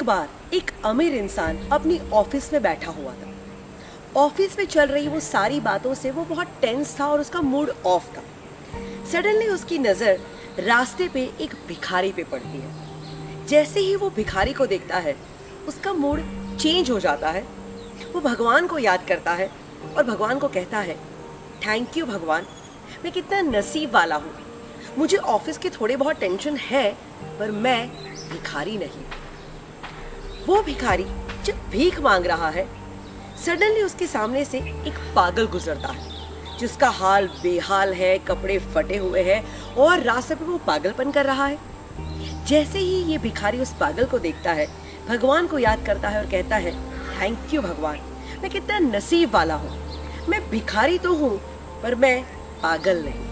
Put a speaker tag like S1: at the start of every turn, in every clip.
S1: बार एक अमीर इंसान अपनी ऑफिस में बैठा हुआ था। ऑफिस में चल रही वो सारी बातों से वो बहुत टेंस था और उसका मूड ऑफ था। सडनली उसकी नज़र रास्ते पे एक भिखारी पे पड़ती है। जैसे ही वो भिखारी को देखता है उसका मूड चेंज हो जाता है। वो भगवान को याद करता है और भगवान को कहता है, थैंक यू भगवान, मैं कितना नसीब वाला हूँ। मुझे ऑफिस की थोड़ी बहुत टेंशन है पर मैं भिखारी नहीं। वो भिखारी जब भीख मांग रहा है, सडनली उसके सामने से एक पागल गुजरता है जिसका हाल बेहाल है, कपड़े फटे हुए हैं और रास्ते पे वो पागलपन कर रहा है। जैसे ही ये भिखारी उस पागल को देखता है, भगवान को याद करता है और कहता है, थैंक यू भगवान, मैं कितना नसीब वाला हूँ। मैं भिखारी तो हूँ पर मैं पागल नहीं।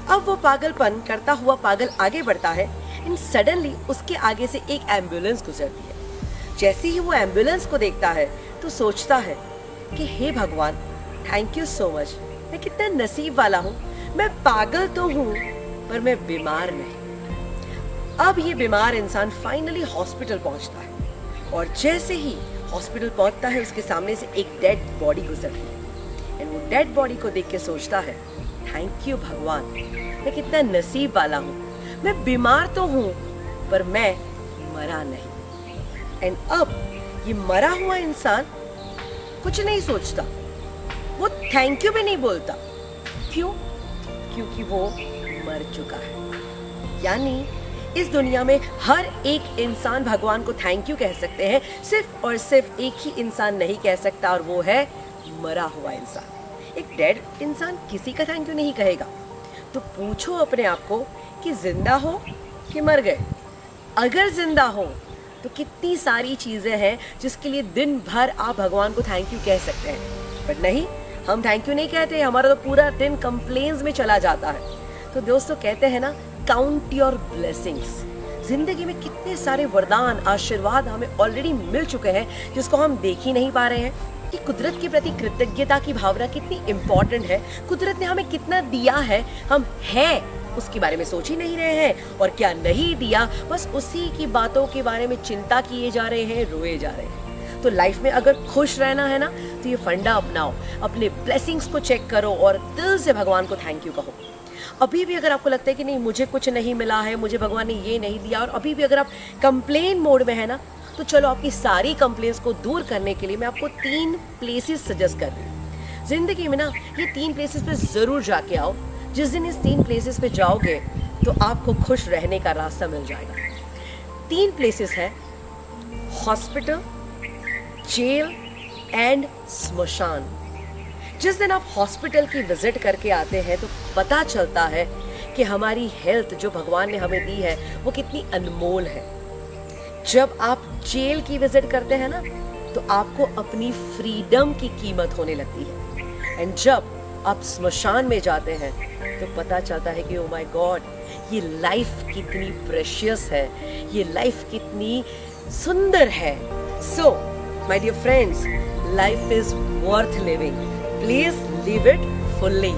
S1: अब वो पागलपन करता हुआ पागल आगे बढ़ता है एंड सडनली उसके आगे से एक एम्बुलेंस गुजरती है। जैसे ही वो एम्बुलेंस को देखता है तो सोचता है कि हे भगवान, थैंक यू सो मच, मैं कितना नसीब वाला हूँ। मैं पागल तो हूँ पर मैं बीमार नहीं। अब ये बीमार इंसान फाइनली हॉस्पिटल पहुंचता है और जैसे ही हॉस्पिटल पहुंचता है उसके सामने से एक डेड बॉडी गुजरती है एंड वो डेड बॉडी को देख के सोचता है, थैंक यू भगवान, मैं कितना नसीब वाला हूँ। मैं बीमार तो हूँ पर मैं मरा नहीं। एंड अब ये मरा हुआ इंसान कुछ नहीं सोचता, वो थैंक यू भी नहीं बोलता। क्यों? क्योंकि वो मर चुका है। यानी इस दुनिया में हर एक इंसान भगवान को थैंक यू कह सकते हैं, सिर्फ और सिर्फ एक ही इंसान नहीं कह सकता और वो है मरा हुआ इंसान। एक डेड इंसान किसी का थैंक यू नहीं कहेगा। तो पूछो अपने आप को कि जिंदा हो कि मर गए। अगर जिंदा हो तो कितनी सारी चीजें हैं जिसके लिए दिन भर आप भगवान को थैंक यू कह सकते हैं, बट नहीं, हम थैंक यू नहीं कहते। हमारा तो पूरा दिन कंप्लेन्स में चला जाता है। तो दोस्तों कहते हैं ना, काउंट योर ब्लेसिंग्स। जिंदगी में कितने सारे वरदान, आशीर्वाद हमें ऑलरेडी मिल चुके हैं जिसको हम देख ही नहीं पा रहे हैं। कि कुदरत के प्रति कृतज्ञता की भावना कितनी इम्पोर्टेंट है। कुदरत ने हमें कितना दिया है, हम हैं उसके बारे में सोच ही नहीं रहे हैं, और क्या नहीं दिया बस उसी की बातों के बारे में चिंता किए जा रहे हैं, रोए जा रहे हैं। तो लाइफ में अगर खुश रहना है ना तो ये फंडा अपनाओ, अपने ब्लेसिंग्स को चेक करो और दिल से भगवान को थैंक यू कहो। अभी भी अगर आपको लगता है कि नहीं मुझे कुछ नहीं मिला है, मुझे भगवान ने ये नहीं दिया, और अभी भी अगर आप कंप्लेन मोड में है ना, तो चलो आपकी सारी कंप्लेंट्स को दूर करने के लिए मैं आपको 3 प्लेसेस सजेस्ट कर रही हूँ। जिंदगी में ना ये 3 प्लेसेस पे ज़रूर जाके आओ। जिस दिन इस 3 प्लेसेस पे जाओगे तो आपको खुश रहने का रास्ता मिल जाएगा। 3 प्लेसेस हैं हॉस्पिटल, जेल एंड स्मशान। जिस दिन आप हॉस्पिटल की विजिट करके आते हैं तो पता चलता है कि हमारी हेल्थ जो भगवान ने हमें दी है वो कितनी अनमोल है। जब आप जेल की विजिट करते हैं ना तो आपको अपनी फ्रीडम की कीमत होने लगती है। एंड जब आप स्मशान में जाते हैं तो पता चलता है कि ओ माय गॉड, ये लाइफ कितनी प्रेशियस है, ये लाइफ कितनी सुंदर है। So my dear friends, life is worth living, please live it fully.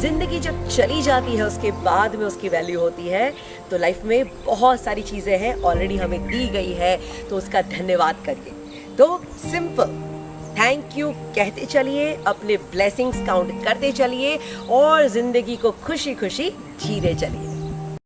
S1: जिंदगी जब चली जाती है उसके बाद में उसकी वैल्यू होती है। तो लाइफ में बहुत सारी चीज़ें हैं ऑलरेडी हमें दी गई है, तो उसका धन्यवाद करिए। तो सिंपल थैंक यू कहते चलिए, अपने ब्लेसिंग्स काउंट करते चलिए और जिंदगी को खुशी खुशी जीते चलिए।